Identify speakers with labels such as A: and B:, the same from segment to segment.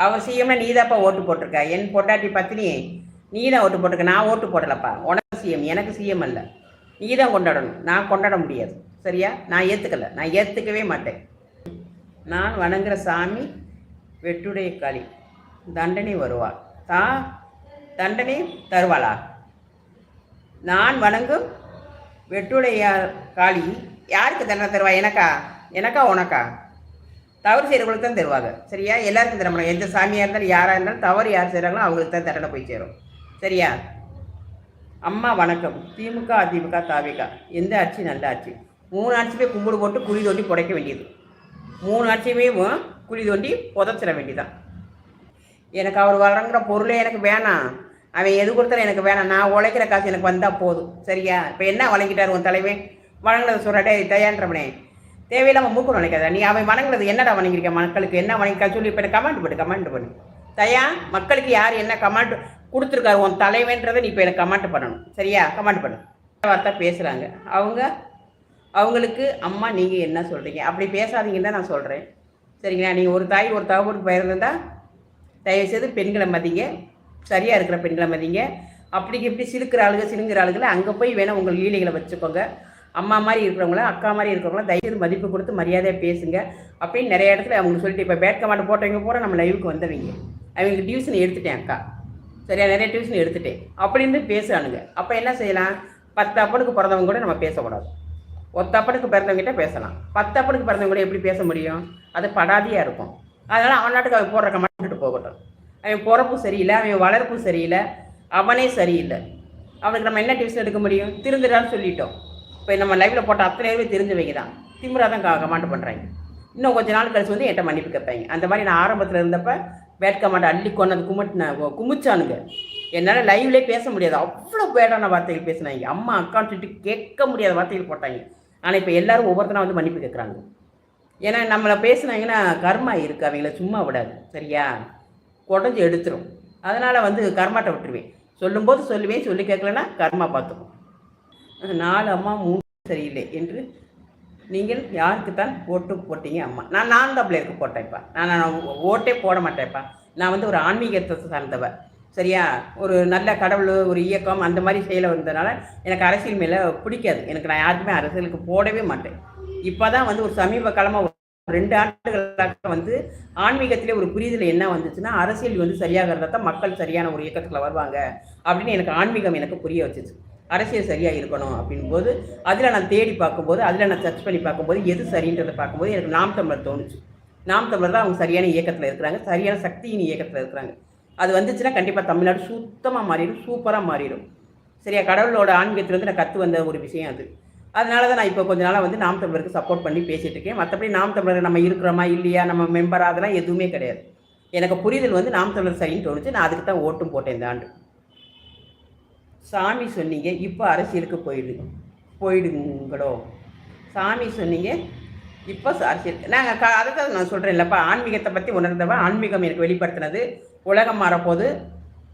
A: அவர் சிஎம்னா நீ தான்ப்பா ஓட்டு போட்டிருக்க. என் பொட்டாட்டி பத்தினி நீ தான் ஓட்டு போட்டிருக்க. நான் ஓட்டு போடலப்பா. உனக்கு சிஎம், எனக்கு சிஎம் அல்ல. நீ தான் கொண்டாடணும், நான் கொண்டாட முடியாது. சரியா? நான் ஏற்றுக்கலை, நான் ஏற்றுக்கவே மாட்டேன். நான் வணங்குற சாமி வெட்டுடைய காளி, தண்டனை வருவாள். தண்டனை தருவாளா? நான் வணங்கும் வெட்டுடைய காளி யாருக்கு தண்டனை தருவா? எனக்கா உனக்கா? தவறு செய்கிறவங்களுக்கு தான் தருவாங்க. சரியா? எல்லாருக்கும் தர முடியும். எந்த சாமியாக இருந்தாலும் யாராக இருந்தாலும் தவறு யார் செய்கிறாங்களோ அவங்களுக்கு தான் தண்டனை போய் சேரும். சரியா? அம்மா வணக்கம். திமுக, அதிமுக, தாவிக எந்த ஆட்சி நல்ல ஆட்சி? 3 ஆட்சியுமே கும்பிடு போட்டு குழி தோண்டி புடைக்க வேண்டியது. 3 ஆட்சியுமே குழி தோண்டி புதைச்சிட வேண்டியதான். எனக்கு அவர் வழங்குற பொருளே எனக்கு வேணாம். அவன் எது கொடுத்தாலும் எனக்கு வேணாம். நான் உழைக்கிற காசு எனக்கு வந்தால் போதும். சரியா? இப்போ என்ன வழங்கிட்டார் உன் தலைவன்? வழங்கினதை சொல்கிறாட்டே தயான்றவனே, தேவையில்லாமல் மூக்கு நினைக்காத. நீ அவன் வணங்குறது என்னடா வணங்கியிருக்க? மக்களுக்கு என்ன வணங்கிக்கா சொல்லி இப்போ கமெண்ட் பண்ணு தயா. மக்களுக்கு யார் என்ன கமெண்ட் கொடுத்துருக்காரு உன் தலைவன்றதை நீ இப்போ எனக்கு கமெண்ட் பண்ணணும். சரியா? கமெண்ட் பண்ணு. வார்த்தை பேசுகிறாங்க அவங்களுக்கு அம்மா நீங்கள் என்ன சொல்கிறீங்க? அப்படி பேசாதீங்கன்னு தான் நான் சொல்கிறேன். சரிங்களா? நீங்கள் ஒரு தாய் ஒரு தகவலுக்கு பயிர்ந்தால் தயவுசெய்து பெண்களை மதிங்க. சரியாக இருக்கிற பெண்களை மதிங்க. அப்படிக்கு இப்படி சிலுங்கிற ஆளுகளை அங்கே போய் வேணால் உங்கள் லீலைகளை வச்சுக்கோங்க. அம்மா மாதிரி இருக்கிறவங்கள, அக்கா மாதிரி இருக்கிறவங்கள தயவுசெய்து மதிப்பு கொடுத்து மரியாதையாக பேசுங்க அப்படின்னு நிறைய இடத்துல அவங்களுக்கு சொல்லிட்டு, இப்போ பேட் கமாண்ட் போட்டவங்க பூரா நம்ம லைவுக்கு வந்தவங்க. அவங்களுக்கு டியூஷன் எடுத்துட்டேன் அக்கா. சரியா? நிறைய டியூஷன் எடுத்துட்டேன் அப்படின்னு பேசுகிறானுங்க. அப்போ என்ன செய்யலாம்? 10 அப்பனுக்கு பிறந்தவங்க கூட நம்ம பேசக்கூடாது. 1 அப்பனுக்கு பிறந்தவங்ககிட்ட பேசலாம். 10 அப்பனுக்கு பிறந்தவங்க கூட எப்படி பேச முடியும்? அது படாதியாக இருக்கும். அதனால் அவன் நாட்டுக்கு அவன் போடுற கமெண்ட் போகட்டும். அவன் பிறப்பும் சரியில்லை, அவன் வளர்ப்பும் சரியில்லை, அவனே சரியில்லை. அவனுக்கு நம்ம என்ன டியூஷன் எடுக்க முடியும்? திருந்துடான்னு சொல்லிட்டோம். இப்போ நம்ம லைவில் போட்ட அத்தனை பேருமே தெரிஞ்சவங்க தான். திமுறா தான் கமெண்ட் பண்ணுறாங்க. இன்னும் கொஞ்சம் நாள் கழிச்சு வந்து என்கிட்ட மன்னிப்பு கேட்பாங்க. அந்த மாதிரி நான் ஆரம்பத்தில் இருந்தப்போ பேட் கமெண்ட் அள்ளி கொண்டது குமிச்சானுங்க. என்னால் லைவ்லேயே பேச முடியாது. அவ்வளோ பேடான வார்த்தைகள் பேசினாங்க. அம்மா அக்கான்னு சொல்லிட்டு கேட்க முடியாத வார்த்தைகள் போட்டாங்க. ஆனால் இப்போ எல்லோரும் ஒவ்வொருத்தனா வந்து மன்னிப்பு கேட்குறாங்க. ஏன்னா நம்மளை பேசுனாங்கன்னா கர்மா இருக்குது, அவங்கள சும்மா விடாது. சரியா? குடஞ்சி எடுத்துரும். அதனால் வந்து கர்மாட்டை விட்டுருவேன். சொல்லும்போது சொல்லுவேன், சொல்லி கேட்கலன்னா கர்மா பார்த்துக்கும். 4 அம்மா 3 சரியில்லை என்று நீங்கள் யாருக்கு தான் ஓட்டு போட்டீங்க? அம்மா நான் தான் பிள்ளைக்கு போட்டேன்ப்பா. நான் ஓட்டே போட மாட்டேன்ப்பா. நான் வந்து ஒரு ஆன்மீகத்தை சார்ந்தவ. சரியா? ஒரு நல்ல கடவுள், ஒரு இயக்கம் அந்த மாதிரி செயலை வந்ததுனால எனக்கு அரசியல் மேலே பிடிக்காது. நான் யாருக்குமே அரசியலுக்கு போடவே மாட்டேன். இப்போ தான் வந்து ஒரு சமீப காலமாக 2 ஆண்டுகளாக வந்து ஆன்மீகத்திலே ஒரு புரிதல் என்ன வந்துச்சுன்னா, அரசியல் வந்து சரியாக இருந்தால் தான் மக்கள் சரியான ஒரு இயக்கத்தில் வருவாங்க அப்படின்னு எனக்கு ஆன்மீகம் எனக்கு புரிய வச்சுச்சு. அரசியல் சரியாக இருக்கணும் அப்படின்போது அதில் நான் தேடி பார்க்கும்போது, அதில் நான் சர்ச் பண்ணி பார்க்கும்போது எது சரின்றதை பார்க்கும்போது எனக்கு நாம் தமிழர் தோணுச்சு. நாம் தமிழர் தான் அவங்க சரியான இயக்கத்தில் இருக்கிறாங்க, சரியான சக்தியின் இயக்கத்தில் இருக்கிறாங்க. அது வந்துச்சுன்னா கண்டிப்பாக தமிழ்நாடு சுத்தமாக மாறிடும், சூப்பராக மாறிடும். சரியா? கடவுளோட ஆன்மீகத்திலேருந்து நான் கற்று வந்த ஒரு விஷயம் அது. அதனால தான் நான் இப்போ கொஞ்ச நாளாக வந்து நாம் தமிழருக்கு சப்போர்ட் பண்ணி பேசிகிட்டு இருக்கேன். மற்றபடி நாம் தமிழர் நம்ம இருக்கிறோமா இல்லையா, நம்ம மெம்பரா, அதெல்லாம் எதுவுமே கிடையாது. எனக்கு புரிதல் வந்து நாம் தமிழர் சரின்னு தோணுச்சு. நான் அதுக்கு தான் ஓட்டும் போட்டேன் இந்த ஆண்டு. சாமி சொன்னீங்க, இப்போ அரசியலுக்கு போயிடுங்களோ? சாமி சொன்னீங்க, இப்போ அரசியல். நாங்கள் அதை தான் நான் சொல்கிறேன் இல்லைப்பா. ஆன்மீகத்தை பற்றி உணர்ந்தவன் ஆன்மீகம் எனக்கு வெளிப்படுத்தினது. உலகம் வரப்போது,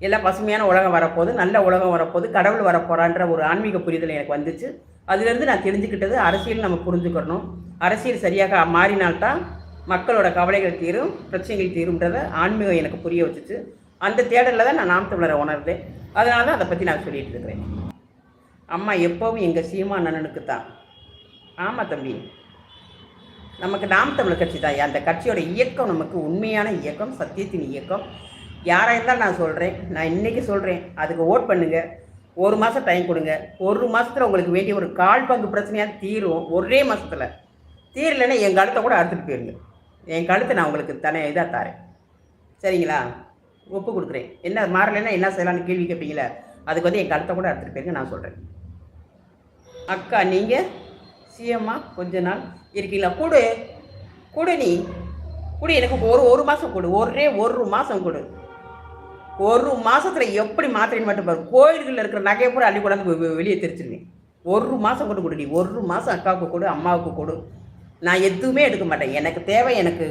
A: எல்லாம் பசுமையான உலகம் வரப்போது, நல்ல உலகம் வரப்போது, கடவுள் வரப்போறான்ற ஒரு ஆன்மீக புரிதல் எனக்கு வந்துச்சு. அதுலேருந்து நான் தெரிஞ்சுக்கிட்டது அரசியல் நம்ம புரிஞ்சுக்கணும். அரசியல் சரியாக மாறினால்தான் மக்களோட கவலைகள் தீரும், பிரச்சனைகள் தீரும்ன்றதை ஆன்மீகம் எனக்கு புரிய வச்சுச்சு. அந்த தேடலில் தான் நான் நாம் தமிழரை உணர்ந்தேன். அதனால தான் அதை பற்றி நான் சொல்லிட்டு இருக்கிறேன். அம்மா எப்போவும் எங்கள் சீமா அண்ணனுக்கு தான். ஆமாம் தம்பி, நமக்கு நாம் தமிழர் கட்சி தான். அந்த கட்சியோட இயக்கம் நமக்கு உண்மையான இயக்கம், சத்தியத்தின் இயக்கம். யாராக இருந்தாலும் நான் சொல்கிறேன், நான் இன்றைக்கி சொல்கிறேன், அதுக்கு ஓட் பண்ணுங்கள். 1 மாதம் டைம் கொடுங்க. 1 மாதத்தில் உங்களுக்கு வேண்டிய ஒரு 1/4 பங்கு பிரச்சனையாக தீரும். ஒரே மாதத்தில் தீரலைன்னா என் கழுத்தை கூட அறுத்துட்டு போயிருங்க. என் கழுத்தை நான் உங்களுக்கு இதாக தரேன். சரிங்களா? ஒப்பு கொடுக்குறேன். என்ன மாறலைன்னா என்ன செய்யலான்னு கேள்வி கேட்பீங்களா? அதுக்கு வந்து என் கழுத்தை கூட அறுத்துட்டு போயிருங்க. நான் சொல்கிறேன். அக்கா நீங்கள் சிஎம்மா கொஞ்ச நாள் இருக்கீங்களா? கொடு நீ கொடு. எனக்கு ஒரு மாதம் கொடு. ஒரே 1 மாதம் கொடு. 1 மாதத்தில் எப்படி மாத்திரைன்னு மட்டும் பாரு. கோயில்களில் இருக்கிற நகையை பூரா அள்ளி கொண்டாந்து வெளியே தெரிச்சிருவேன். 1 மாதம் கொடு நீ. 1 மாதம் அக்காவுக்கு கொடு, அம்மாவுக்கு கொடு. நான் எதுவுமே எடுக்க மாட்டேன். எனக்கு தேவை, எனக்கு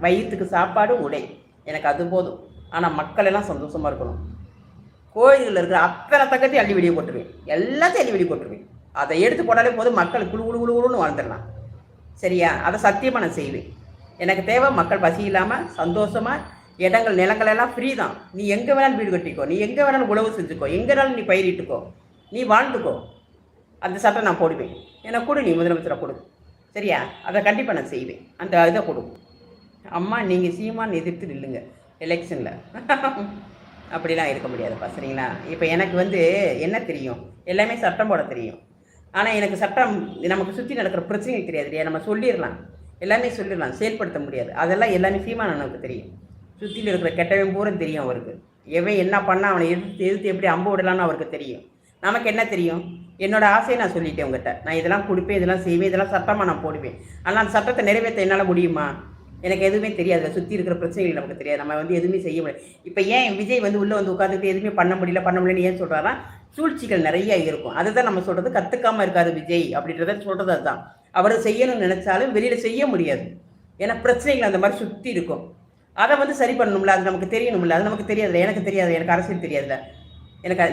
A: வயிற்றுக்கு சாப்பாடு, உடை, எனக்கு அது போதும். ஆனால் மக்கள் எல்லாம் சந்தோஷமாக இருக்கணும். கோயில்களில் இருக்கிற அத்தனை தக்கத்தையும் அள்ளி வெளியே போட்டுருவேன். எல்லாத்தையும் அள்ளி வெளியே போட்டுருவேன். அதை எடுத்து போட்டாலே போதும், மக்கள் குழுன்னு வாழ்ந்துடலாம். சரியா? அதை சத்தியமாக நான் செய்வேன். எனக்கு தேவை மக்கள் பசி இல்லாமல் சந்தோஷமாக இடங்கள் நிலங்கள் எல்லாம் ஃப்ரீ தான். நீ எங்கே வேணாலும் வீடு கட்டிக்கோ, நீ எங்கே வேணாலும் உழவு செஞ்சுக்கோ, எங்கேனாலும் நீ பயிரிட்டுக்கோ, நீ வாழ்ந்துக்கோ. அந்த சட்டம் நான் போடுவேன். எனக்கு கொடு, நீ முதலமைச்சரை கொடு. சரியா? அதை கண்டிப்பாக நான் செய்வேன். அந்த இதை கொடு. அம்மா நீங்கள் சீமான் எதிர்த்து நில்லுங்க எலெக்ஷனில். அப்படிலாம் இருக்க முடியாதுப்பா. சரிங்களா? இப்போ எனக்கு என்ன தெரியும், எல்லாமே சட்டம் போட தெரியும். ஆனால் எனக்கு சட்டம் நமக்கு சுற்றி நடக்கிற பிரச்சனைகள் தெரியாது இல்லையா? நம்ம சொல்லிடலாம், எல்லாமே சொல்லிடலாம், செயல்படுத்த முடியாது. அதெல்லாம் எல்லாமே சீமான் அண்ணனுக்கு தெரியும். சுற்றியில் இருக்கிற கெட்டவன் பூரம் தெரியும் அவருக்கு. எவன் என்ன பண்ணால் அவனை எதிர்த்து எப்படி அம்பு விடலான்னு அவருக்கு தெரியும். நமக்கு என்ன தெரியும்? என்னோட ஆசையை நான் சொல்லிட்டேன் உங்கள்கிட்ட. நான் இதெல்லாம் கொடுப்பேன், இதெல்லாம் செய்வேன், இதெல்லாம் சட்டமாக நான் போடுவேன். ஆனால் அந்த சட்டத்தை நிறைவேற்ற என்னால் முடியுமா? எனக்கு எதுவுமே தெரியாது. சுற்றி இருக்கிற பிரச்சனைகள் நமக்கு தெரியாது. நம்ம எதுவுமே செய்ய முடியாது. இப்போ ஏன் விஜய் உள்ளே உட்காந்துட்டு எதுவுமே பண்ண முடியலன்னு ஏன் சொல்கிறாரா? சூழ்ச்சிகள் நிறைய இருக்கும். அதுதான் நம்ம சொல்கிறது. கற்றுக்காமல் இருக்காரு விஜய் அப்படின்றத சொல்கிறது. அதுதான் அவர் செய்யணும்னு நினச்சாலும் வெளியில் செய்ய முடியாது. ஏன்னா பிரச்சனைகள் அந்த மாதிரி சுற்றி இருக்கும். அதை சரி பண்ணணும்ல, அது நமக்கு தெரியணும்ல. அது நமக்கு தெரியாதுல்ல, எனக்கு தெரியாது, எனக்கு அரசியல் தெரியாதுல்ல.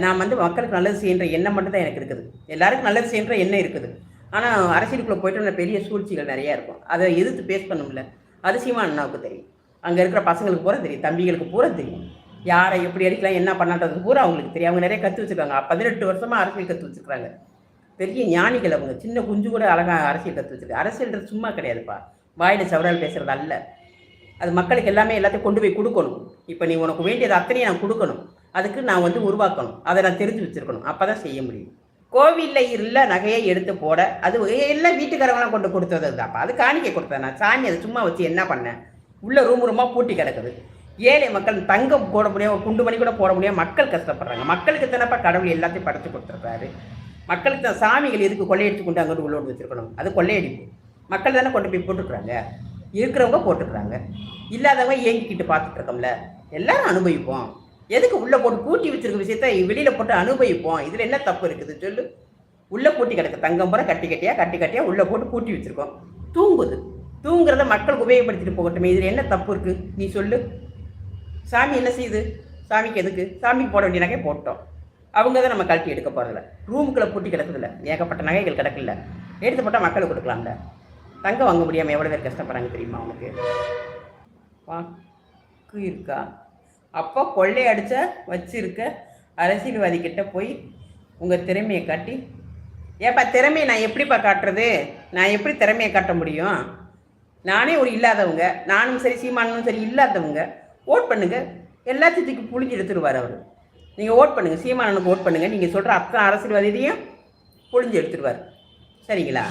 A: நான் மக்களுக்கு நல்லது செய்கின்ற எண்ணம் மட்டும் தான் எனக்கு இருக்குது. எல்லாருக்கும் நல்லது செய்கின்ற எண்ணம் இருக்குது. ஆனால் அரசியலுக்குள்ளே போய்ட்டு பெரிய சூழ்ச்சிகள் நிறையா இருக்கும். அதை எதிர்த்து பேஸ் பண்ணணும்ல. அது சீமான் அண்ணாவுக்கு தெரியும். அங்கே இருக்கிற பசங்களுக்கு பூரா தெரியும், தம்பிகளுக்கு பூரா தெரியும். யாரை எப்படி அடிக்கலாம், என்ன பண்ணான்றதுக்கு பூரா அவங்களுக்கு தெரியும். அவங்க நிறைய கற்று வச்சுருக்காங்க. 18 வருஷமாக அரசியல் கற்று வச்சுருக்காங்க. பெரிய ஞானிகள் அவங்க. சின்ன குஞ்சு கூட அழகாக அரசியல் கற்று வச்சுருக்காங்க. அரசியல்ன்றது சும்மா கிடையாதுப்பா, வாயில் சவரால் பேசுகிறது அல்ல. அது மக்களுக்கு எல்லாத்தையும் கொண்டு போய் கொடுக்கணும். இப்போ நீ உனக்கு வேண்டியது அத்தனையும் நான் கொடுக்கணும். அதுக்கு நான் உருவாக்கணும். அதை நான் தெரிஞ்சு வச்சுருக்கணும். அப்போ தான் செய்ய முடியும். கோவிலில் இல்லை நகையை எடுத்து போட, அது எல்லாம் வீட்டுக்காரங்களாம் கொண்டு கொடுத்தது தான்ப்பா. அது காணிக்கை கொடுத்தேன் நான். சாமி அதை சும்மா வச்சு என்ன பண்ணேன்? உள்ள ரூமாக பூட்டி கிடக்குது. ஏழை மக்கள் தங்கம் போட முடியும், ஒரு குண்டு மணி கூட போட முடியும். மக்கள் கஷ்டப்படுறாங்க. மக்களுக்கு தானப்பா கடவுள் எல்லாத்தையும் படைச்சு கொடுத்துருக்காரு. மக்களுக்கு தான். சாமிகள் எதுக்கு கொள்ளையடிச்சு கொண்டு அங்கிட்டு உள்ளோடு வச்சுருக்கணும்? அது கொள்ளையடிப்பு. மக்கள் தானே கொண்டு போய் போட்டுக்கிறாங்க. இருக்கிறவங்க போட்டுக்கிறாங்க, இல்லாதவங்க ஏங்கிக்கிட்டு பார்த்துட்டு இருக்கோம்ல. எல்லாரும் அனுபவிப்போம். எதுக்கு உள்ளே போட்டு பூட்டி வச்சிருக்க விஷயத்த வெளியில் போட்டு அனுபவிப்போம். இதில் என்ன தப்பு இருக்குது சொல்லு? உள்ளே பூட்டி கிடக்கு தங்கம் பூரா கட்டி கட்டியாக உள்ளே போட்டு பூட்டி வச்சுருக்கோம். தூங்குது. தூங்குறத மக்களுக்கு உபயோகப்படுத்திட்டு போகட்டுமே. இதில் என்ன தப்பு இருக்குது நீ சொல்லு? சாமி என்ன செய்யுது? சாமிக்கு எதுக்கு? சாமிக்கு போட வேண்டிய நகை போட்டோம். அவங்க தான் நம்ம கழட்டி எடுக்க போகிறதில்ல. ரூமுக்குள்ளே பூட்டி கிடக்குதில்ல, ஏகப்பட்ட நகைகள் கிடக்குல்ல, எடுத்து போட்டால் மக்களுக்கு கொடுக்கலாம்ல. தங்கம் வாங்க முடியாமல் எவ்வளோ பேர் கஷ்டப்படுறாங்க தெரியுமா உனக்கு? வாக்கு இருக்கா? அப்போ கொள்ளை அடித்த வச்சிருக்க அரசியல்வாதிக்கிட்ட போய் உங்கள் திறமையை காட்டி, ஏப்பா திறமையை நான் எப்படிப்பா காட்டுறது? நான் எப்படி திறமையை காட்ட முடியும்? நானே ஒரு இல்லாதவங்க, நானும் சரி சீமானும் சரி இல்லாதவங்க. ஓட் பண்ணுங்க, எல்லாத்தையும் புளிஞ்சு எடுத்துருவார் அவர். நீங்கள் ஓட் பண்ணுங்கள், சீமானனுக்கு ஓட் பண்ணுங்கள். நீங்கள் சொல்கிற அத்தனை அரசியல்வாதியையும் புளிஞ்சு எடுத்துருவார். சரிங்களா?